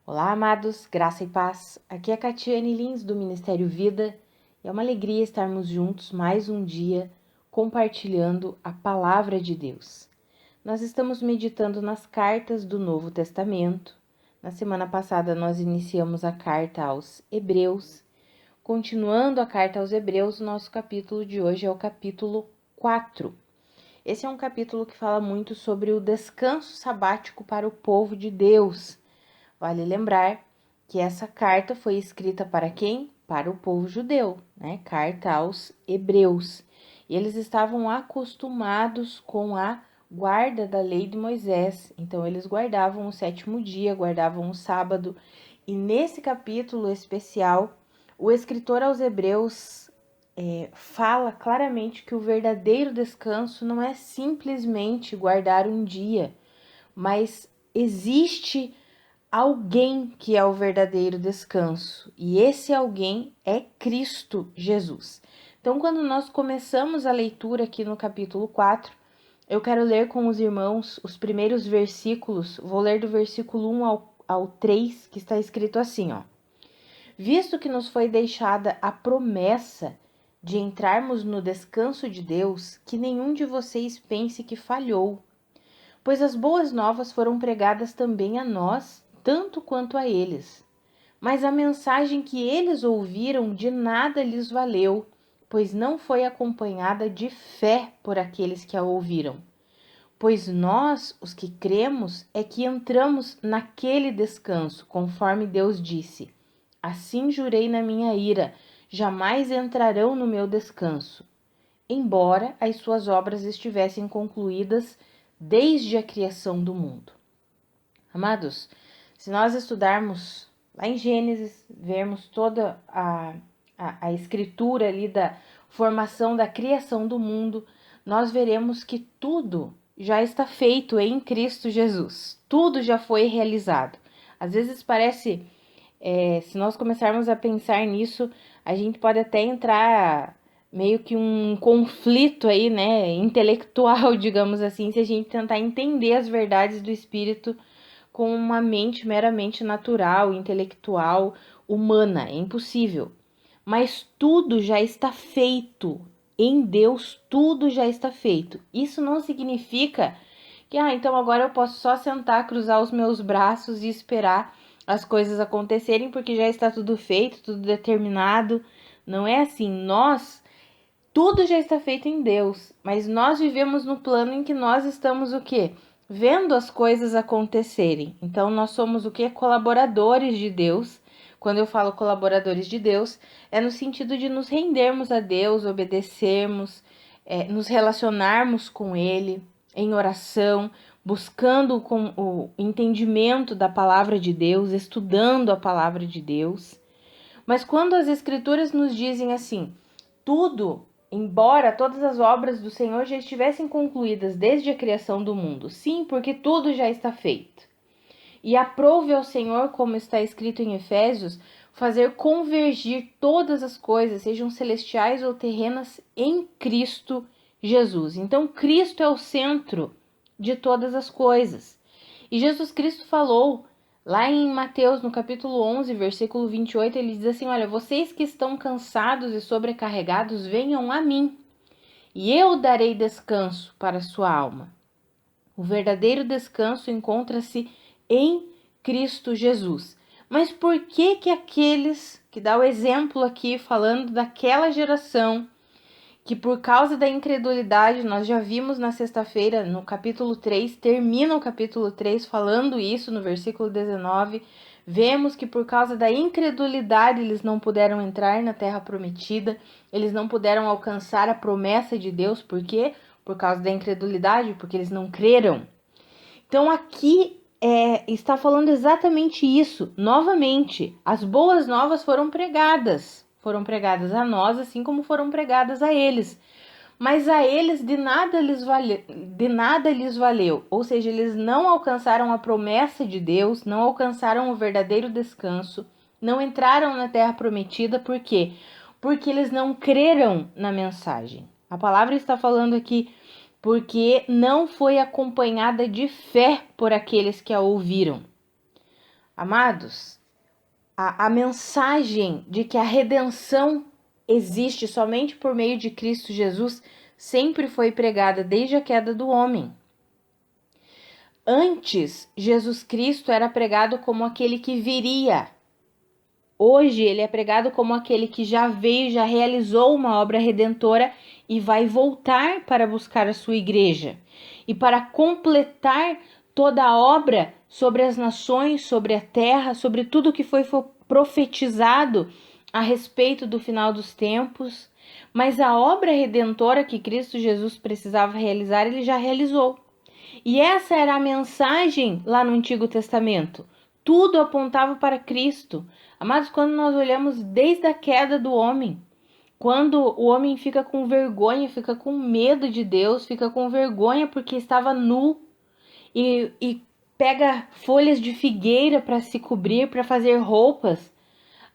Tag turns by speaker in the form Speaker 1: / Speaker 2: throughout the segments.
Speaker 1: Olá, amados, graça e paz. Aqui é a Catiane Lins do Ministério Vida e é uma alegria estarmos juntos mais um dia compartilhando a palavra de Deus. Nós estamos meditando nas cartas do Novo Testamento. Na semana passada nós iniciamos a carta aos Hebreus. Continuando a carta aos Hebreus, o nosso capítulo de hoje é o capítulo 4. Esse é um capítulo que fala muito sobre o descanso sabático para o povo de Deus. Vale lembrar que essa carta foi escrita para quem? Para o povo judeu, né? Carta aos Hebreus. E eles estavam acostumados com a guarda da lei de Moisés. Então, eles guardavam o sétimo dia, guardavam o sábado. E nesse capítulo especial, o escritor aos Hebreus fala claramente que o verdadeiro descanso não é simplesmente guardar um dia, mas existe alguém que é o verdadeiro descanso, e esse alguém é Cristo Jesus. Então, quando nós começamos a leitura aqui no capítulo 4, eu quero ler com os irmãos os primeiros versículos, vou ler do versículo 1 ao 3, que está escrito assim, ó. Visto que nos foi deixada a promessa de entrarmos no descanso de Deus, que nenhum de vocês pense que falhou, pois as boas novas foram pregadas também a nós, tanto quanto a eles. Mas a mensagem que eles ouviram de nada lhes valeu, pois não foi acompanhada de fé por aqueles que a ouviram. Pois nós, os que cremos, é que entramos naquele descanso, conforme Deus disse: assim jurei na minha ira, jamais entrarão no meu descanso, embora as suas obras estivessem concluídas desde a criação do mundo. Amados, se nós estudarmos lá em Gênesis, vermos toda a escritura ali da formação da criação do mundo, nós veremos que tudo já está feito em Cristo Jesus. Tudo já foi realizado. Às vezes parece, se nós começarmos a pensar nisso, a gente pode até entrar meio que um conflito aí, né, intelectual, digamos assim, se a gente tentar entender as verdades do Espírito com uma mente meramente natural, intelectual, humana. É impossível. Mas tudo já está feito. Em Deus, tudo já está feito. Isso não significa que, então agora eu posso só sentar, cruzar os meus braços e esperar as coisas acontecerem, porque já está tudo feito, tudo determinado. Não é assim. Tudo já está feito em Deus, mas nós vivemos no plano em que nós estamos o quê? Vendo as coisas acontecerem. Então, nós somos o quê? Colaboradores de Deus. Quando eu falo colaboradores de Deus, é no sentido de nos rendermos a Deus, obedecermos, nos relacionarmos com Ele em oração, buscando com o entendimento da palavra de Deus, estudando a palavra de Deus. Mas quando as Escrituras nos dizem assim, tudo, embora todas as obras do Senhor já estivessem concluídas desde a criação do mundo, sim, porque tudo já está feito. E aprove ao Senhor, como está escrito em Efésios, fazer convergir todas as coisas, sejam celestiais ou terrenas, em Cristo Jesus. Então, Cristo é o centro de todas as coisas. E Jesus Cristo falou lá em Mateus, no capítulo 11, versículo 28, ele diz assim, olha, vocês que estão cansados e sobrecarregados, venham a mim, e eu darei descanso para a sua alma. O verdadeiro descanso encontra-se em Cristo Jesus. Mas por que aqueles, que dá o exemplo aqui, falando daquela geração, que por causa da incredulidade, nós já vimos na sexta-feira, no capítulo 3, termina o capítulo 3 falando isso no versículo 19, vemos que por causa da incredulidade eles não puderam entrar na terra prometida, eles não puderam alcançar a promessa de Deus, por quê? Por causa da incredulidade, porque eles não creram. Então aqui está falando exatamente isso, novamente, as boas novas foram pregadas a nós, assim como foram pregadas a eles. Mas a eles de nada lhes valeu. Ou seja, eles não alcançaram a promessa de Deus, não alcançaram o verdadeiro descanso, não entraram na terra prometida. Por quê? Porque eles não creram na mensagem. A palavra está falando aqui, porque não foi acompanhada de fé por aqueles que a ouviram. Amados, a mensagem de que a redenção existe somente por meio de Cristo Jesus sempre foi pregada desde a queda do homem. Antes, Jesus Cristo era pregado como aquele que viria. Hoje, ele é pregado como aquele que já veio, já realizou uma obra redentora e vai voltar para buscar a sua igreja e para completar toda a obra sobre as nações, sobre a terra, sobre tudo que foi profetizado a respeito do final dos tempos. Mas a obra redentora que Cristo Jesus precisava realizar, ele já realizou. E essa era a mensagem lá no Antigo Testamento. Tudo apontava para Cristo. Amados, quando nós olhamos desde a queda do homem, quando o homem fica com vergonha, fica com medo de Deus, fica com vergonha porque estava nu e pega folhas de figueira para se cobrir, para fazer roupas.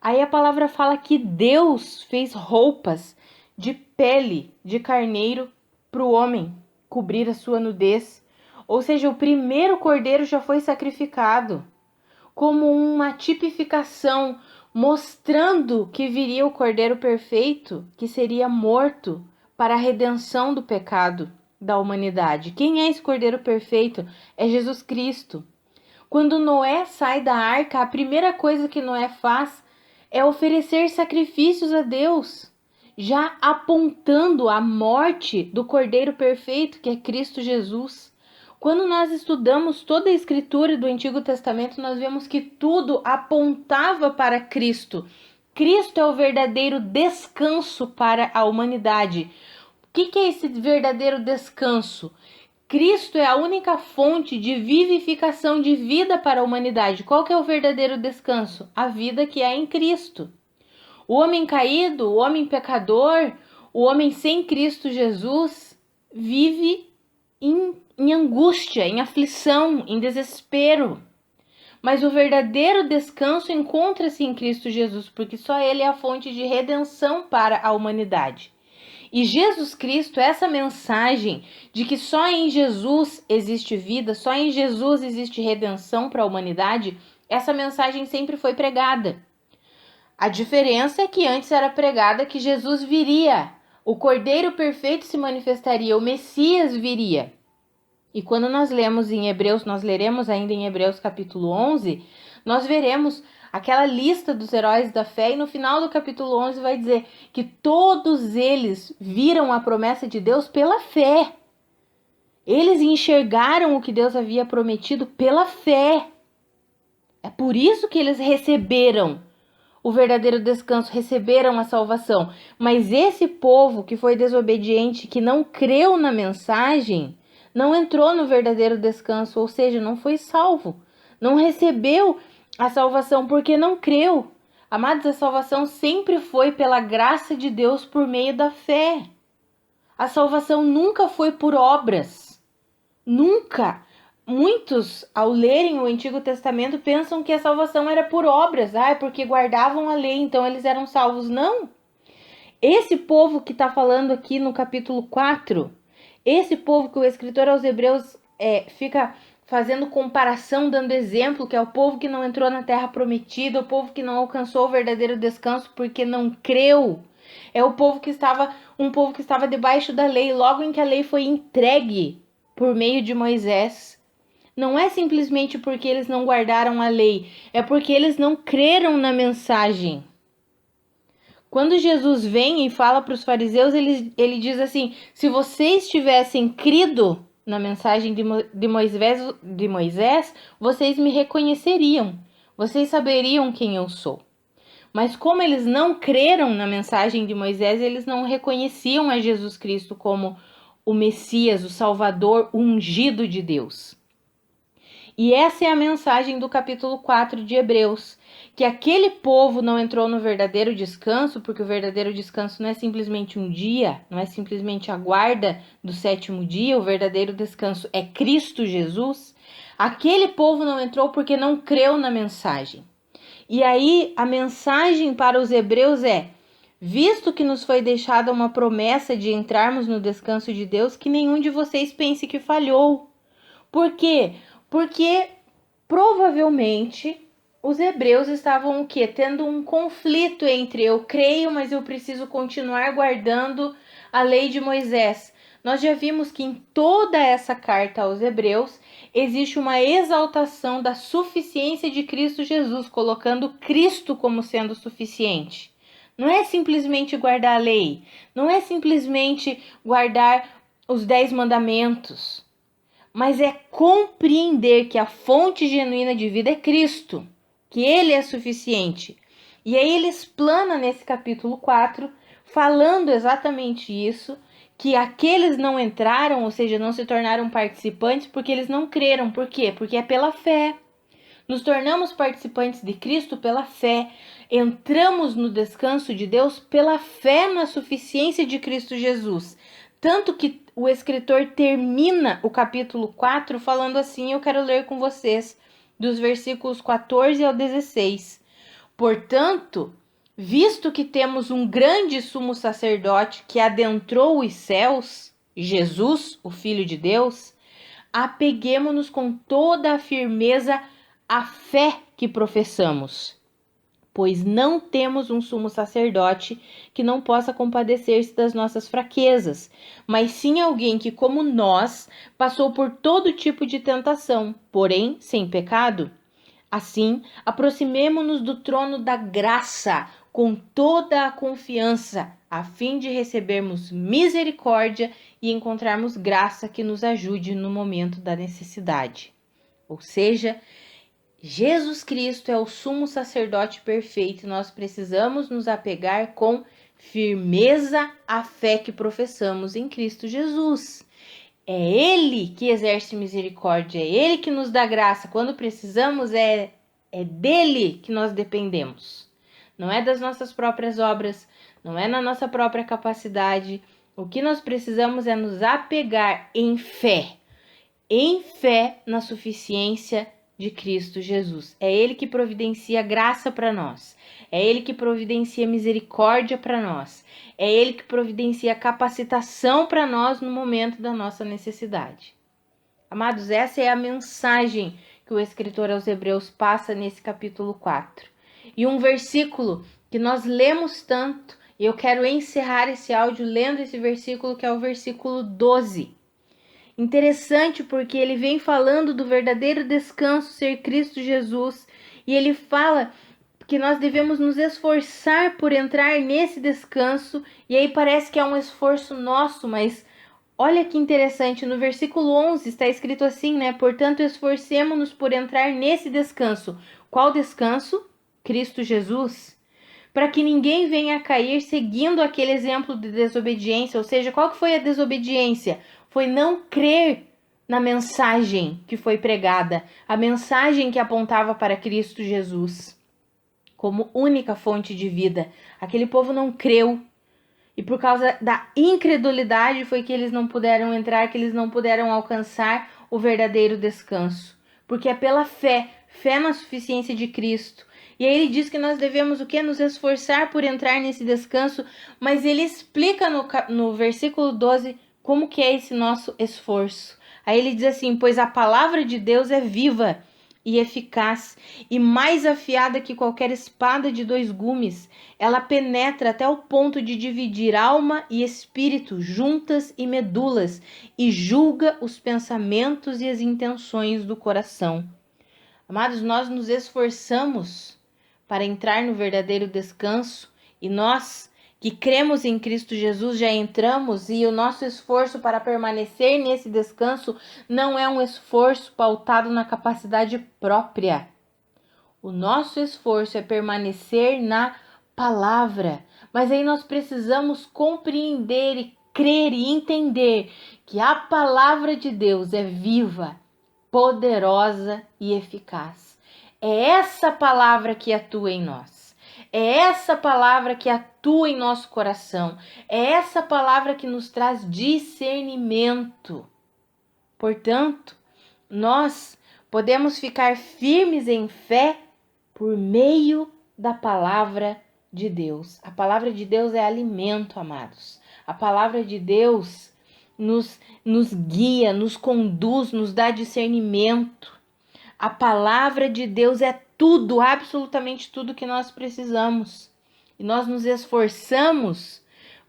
Speaker 1: Aí a palavra fala que Deus fez roupas de pele de carneiro para o homem cobrir a sua nudez. Ou seja, o primeiro cordeiro já foi sacrificado como uma tipificação, mostrando que viria o cordeiro perfeito, que seria morto para a redenção do pecado da humanidade. Quem é esse cordeiro perfeito? É Jesus Cristo. Quando Noé sai da arca, a primeira coisa que Noé faz é oferecer sacrifícios a Deus, já apontando a morte do cordeiro perfeito, que é Cristo Jesus. Quando nós estudamos toda a escritura do Antigo Testamento, nós vemos que tudo apontava para Cristo. Cristo é o verdadeiro descanso para a humanidade. O que é esse verdadeiro descanso? Cristo é a única fonte de vivificação de vida para a humanidade. Qual que é o verdadeiro descanso? A vida que é em Cristo. O homem caído, o homem pecador, o homem sem Cristo Jesus vive em angústia, em aflição, em desespero. Mas o verdadeiro descanso encontra-se em Cristo Jesus, porque só Ele é a fonte de redenção para a humanidade. E Jesus Cristo, essa mensagem de que só em Jesus existe vida, só em Jesus existe redenção para a humanidade, essa mensagem sempre foi pregada. A diferença é que antes era pregada que Jesus viria, o Cordeiro Perfeito se manifestaria, o Messias viria. E quando nós lemos em Hebreus, nós leremos ainda em Hebreus capítulo 11, nós veremos aquela lista dos heróis da fé, e no final do capítulo 11 vai dizer que todos eles viram a promessa de Deus pela fé. Eles enxergaram o que Deus havia prometido pela fé. É por isso que eles receberam o verdadeiro descanso, receberam a salvação. Mas esse povo que foi desobediente, que não creu na mensagem, não entrou no verdadeiro descanso, ou seja, não foi salvo. Não recebeu a salvação porque não creu. Amados, a salvação sempre foi pela graça de Deus por meio da fé. A salvação nunca foi por obras. Nunca. Muitos, ao lerem o Antigo Testamento, pensam que a salvação era por obras. É porque guardavam a lei, então eles eram salvos. Não. Esse povo que está falando aqui no capítulo 4, esse povo que o escritor aos Hebreus fica fazendo comparação, dando exemplo, que é o povo que não entrou na terra prometida, o povo que não alcançou o verdadeiro descanso porque não creu. É o povo que estava, um povo que estava debaixo da lei, logo em que a lei foi entregue por meio de Moisés. Não é simplesmente porque eles não guardaram a lei, é porque eles não creram na mensagem. Quando Jesus vem e fala para os fariseus, ele diz assim: se vocês tivessem crido na mensagem de Moisés, vocês me reconheceriam, vocês saberiam quem eu sou. Mas como eles não creram na mensagem de Moisés, eles não reconheciam a Jesus Cristo como o Messias, o Salvador, o ungido de Deus. E essa é a mensagem do capítulo 4 de Hebreus, que aquele povo não entrou no verdadeiro descanso, porque o verdadeiro descanso não é simplesmente um dia, não é simplesmente a guarda do sétimo dia, o verdadeiro descanso é Cristo Jesus. Aquele povo não entrou porque não creu na mensagem. E aí a mensagem para os hebreus é: visto que nos foi deixada uma promessa de entrarmos no descanso de Deus, que nenhum de vocês pense que falhou. Por quê? Porque provavelmente os hebreus estavam o quê? Tendo um conflito entre eu creio, mas eu preciso continuar guardando a lei de Moisés. Nós já vimos que em toda essa carta aos hebreus existe uma exaltação da suficiência de Cristo Jesus, colocando Cristo como sendo suficiente. Não é simplesmente guardar a lei, não é simplesmente guardar os 10 mandamentos, mas é compreender que a fonte genuína de vida é Cristo, que Ele é suficiente. E aí ele explana nesse capítulo 4, falando exatamente isso, que aqueles não entraram, ou seja, não se tornaram participantes porque eles não creram. Por quê? Porque é pela fé. Nos tornamos participantes de Cristo pela fé. Entramos no descanso de Deus pela fé na suficiência de Cristo Jesus. Tanto que o escritor termina o capítulo 4 falando assim, eu quero ler com vocês, dos versículos 14 ao 16. Portanto, visto que temos um grande sumo sacerdote que adentrou os céus, Jesus, o Filho de Deus, apeguemo-nos com toda a firmeza à fé que professamos, pois não temos um sumo sacerdote que não possa compadecer-se das nossas fraquezas, mas sim alguém que, como nós, passou por todo tipo de tentação, porém sem pecado. Assim, aproximemo-nos do trono da graça com toda a confiança, a fim de recebermos misericórdia e encontrarmos graça que nos ajude no momento da necessidade. Ou seja, Jesus Cristo é o sumo sacerdote perfeito e nós precisamos nos apegar com firmeza à fé que professamos em Cristo Jesus. É Ele que exerce misericórdia, é Ele que nos dá graça. Quando precisamos, é dele que nós dependemos. Não é das nossas próprias obras, não é na nossa própria capacidade. O que nós precisamos é nos apegar em fé na suficiência de Cristo Jesus. É Ele que providencia graça para nós. É Ele que providencia misericórdia para nós. É Ele que providencia capacitação para nós no momento da nossa necessidade. Amados, essa é a mensagem que o escritor aos Hebreus passa nesse capítulo 4. E um versículo que nós lemos tanto, e eu quero encerrar esse áudio lendo esse versículo, que é o versículo 12. Interessante porque ele vem falando do verdadeiro descanso ser Cristo Jesus, e ele fala que nós devemos nos esforçar por entrar nesse descanso, e aí parece que é um esforço nosso, mas olha que interessante, no versículo 11 está escrito assim, né? Portanto, esforcemo-nos por entrar nesse descanso. Qual descanso? Cristo Jesus. Para que ninguém venha a cair seguindo aquele exemplo de desobediência, ou seja, qual que foi a desobediência? Foi não crer na mensagem que foi pregada, a mensagem que apontava para Cristo Jesus como única fonte de vida. Aquele povo não creu. E por causa da incredulidade foi que eles não puderam entrar, que eles não puderam alcançar o verdadeiro descanso. Porque é pela fé na suficiência de Cristo. E aí ele diz que nós devemos o quê? Nos esforçar por entrar nesse descanso, mas ele explica no versículo 12 como que é esse nosso esforço. Aí ele diz assim, pois a palavra de Deus é viva e eficaz, e mais afiada que qualquer espada de 2 gumes. Ela penetra até o ponto de dividir alma e espírito, juntas e medulas, e julga os pensamentos e as intenções do coração. Amados, nós nos esforçamos para entrar no verdadeiro descanso, e nós que cremos em Cristo Jesus já entramos, e o nosso esforço para permanecer nesse descanso não é um esforço pautado na capacidade própria. O nosso esforço é permanecer na palavra, mas aí nós precisamos compreender e crer e entender que a palavra de Deus é viva, poderosa e eficaz. É essa palavra que atua em nós. É essa palavra que atua em nosso coração. É essa palavra que nos traz discernimento. Portanto, nós podemos ficar firmes em fé por meio da palavra de Deus. A palavra de Deus é alimento, amados. A palavra de Deus nos guia, nos conduz, nos dá discernimento. A palavra de Deus é tudo, absolutamente tudo que nós precisamos. E nós nos esforçamos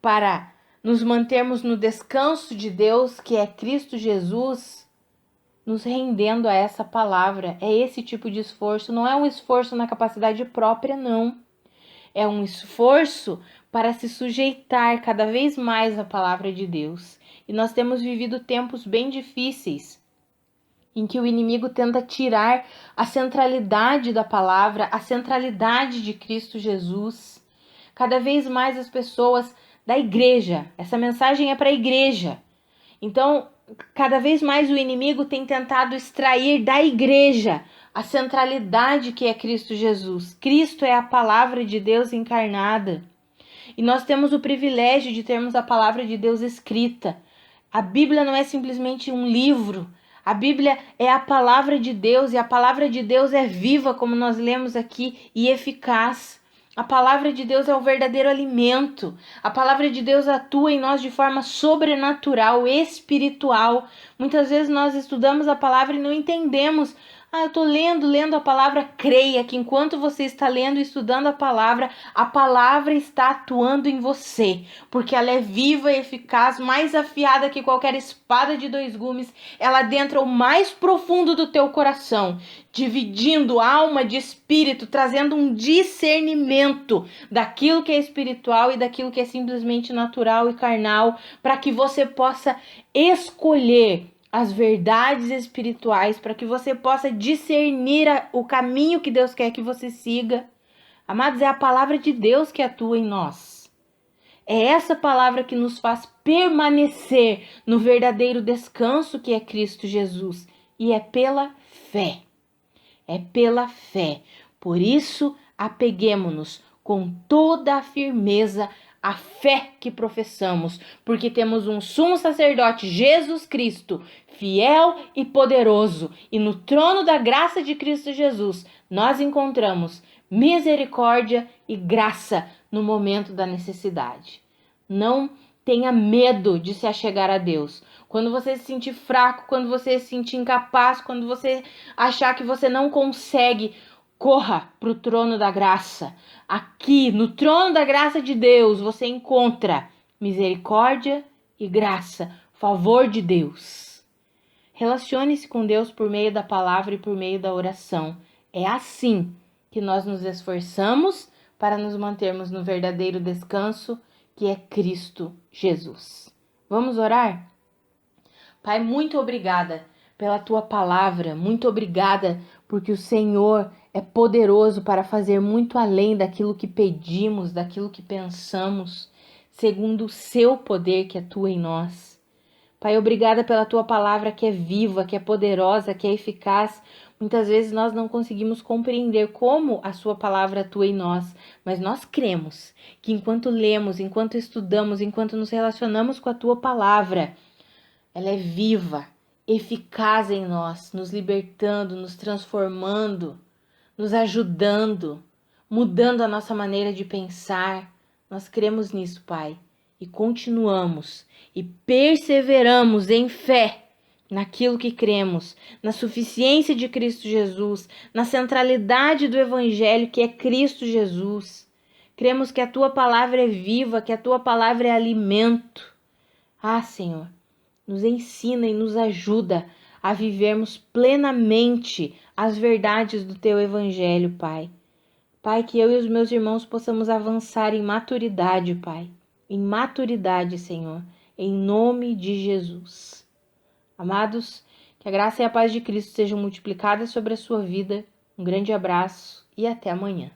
Speaker 1: para nos mantermos no descanso de Deus, que é Cristo Jesus, nos rendendo a essa palavra. É esse tipo de esforço, não é um esforço na capacidade própria, não. É um esforço para se sujeitar cada vez mais à palavra de Deus. E nós temos vivido tempos bem difíceis, em que o inimigo tenta tirar a centralidade da palavra, a centralidade de Cristo Jesus. Cada vez mais as pessoas da igreja, essa mensagem é para a igreja. Então, cada vez mais o inimigo tem tentado extrair da igreja a centralidade que é Cristo Jesus. Cristo é a palavra de Deus encarnada. E nós temos o privilégio de termos a palavra de Deus escrita. A Bíblia não é simplesmente um livro. A Bíblia é a palavra de Deus, e a palavra de Deus é viva, como nós lemos aqui, e eficaz. A palavra de Deus é o verdadeiro alimento. A palavra de Deus atua em nós de forma sobrenatural, espiritual. Muitas vezes nós estudamos a palavra e não entendemos. Eu estou lendo a palavra. Creia que enquanto você está lendo e estudando a palavra está atuando em você, porque ela é viva e eficaz, mais afiada que qualquer espada de 2 gumes. Ela adentra o mais profundo do teu coração, dividindo alma de espírito, trazendo um discernimento daquilo que é espiritual e daquilo que é simplesmente natural e carnal, para que você possa escolher as verdades espirituais, para que você possa discernir o caminho que Deus quer que você siga. Amados, é a palavra de Deus que atua em nós. É essa palavra que nos faz permanecer no verdadeiro descanso que é Cristo Jesus. E é pela fé. É pela fé. Por isso, apeguemo-nos com toda a firmeza à fé que professamos, porque temos um sumo sacerdote, Jesus Cristo, fiel e poderoso, e no trono da graça de Cristo Jesus nós encontramos misericórdia e graça no momento da necessidade. Não tenha medo de se achegar a Deus. Quando você se sentir fraco, quando você se sentir incapaz, quando você achar que você não consegue, corra para o trono da graça. Aqui, no trono da graça de Deus, você encontra misericórdia e graça, favor de Deus. Relacione-se com Deus por meio da palavra e por meio da oração. É assim que nós nos esforçamos para nos mantermos no verdadeiro descanso que é Cristo Jesus. Vamos orar? Pai, muito obrigada pela tua palavra, muito obrigada porque o Senhor é poderoso para fazer muito além daquilo que pedimos, daquilo que pensamos, segundo o seu poder que atua em nós. Pai, obrigada pela tua palavra que é viva, que é poderosa, que é eficaz. Muitas vezes nós não conseguimos compreender como a sua palavra atua em nós, mas nós cremos que enquanto lemos, enquanto estudamos, enquanto nos relacionamos com a tua palavra, ela é viva, eficaz em nós, nos libertando, nos transformando, nos ajudando, mudando a nossa maneira de pensar. Nós cremos nisso, Pai, e continuamos e perseveramos em fé naquilo que cremos, na suficiência de Cristo Jesus, na centralidade do Evangelho que é Cristo Jesus. Cremos que a tua palavra é viva, que a tua palavra é alimento. Senhor, nos ensina e nos ajuda a vivermos plenamente as verdades do teu Evangelho, Pai. Pai, que eu e os meus irmãos possamos avançar em maturidade, Pai. Em maturidade, Senhor, em nome de Jesus. Amados, que a graça e a paz de Cristo sejam multiplicadas sobre a sua vida. Um grande abraço e até amanhã.